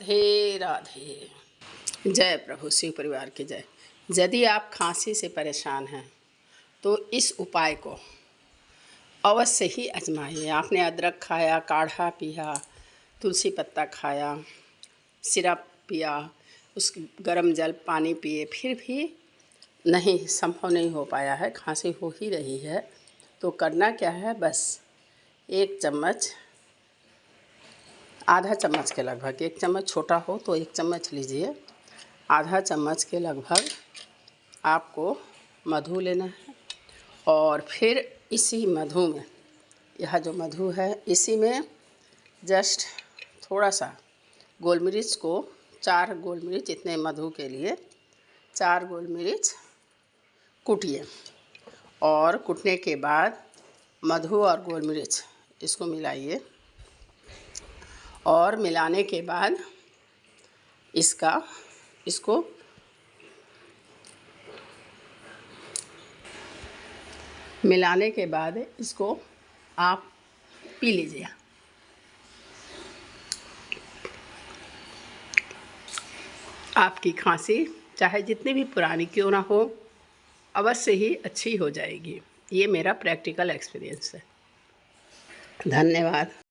राधे राधे। जय प्रभु शिव परिवार की जय। यदि आप खांसी से परेशान हैं तो इस उपाय को अवश्य ही आजमाइए। आपने अदरक खाया, काढ़ा पिया, तुलसी पत्ता खाया, सिरप पिया, उस गर्म जल पानी पिए, फिर भी नहीं संभव नहीं हो पाया है, खांसी हो ही रही है, तो करना क्या है, बस एक चम्मच, आधा चम्मच के लगभग, एक चम्मच छोटा हो तो एक चम्मच लीजिए, आधा चम्मच के लगभग आपको मधु लेना है। और फिर इसी मधु में, यह जो मधु है, इसी में जस्ट थोड़ा सा गोल मिर्च को, 4 गोल मिर्च, इतने मधु के लिए 4 गोल मिर्च कूटिए। और कूटने के बाद मधु और गोल मिर्च इसको मिलाइए। और मिलाने के बाद इसको मिलाने के बाद इसको आप पी लीजिए। आपकी खांसी चाहे जितनी भी पुरानी क्यों ना हो, अवश्य ही अच्छी हो जाएगी। ये मेरा प्रैक्टिकल एक्सपीरियंस है। धन्यवाद।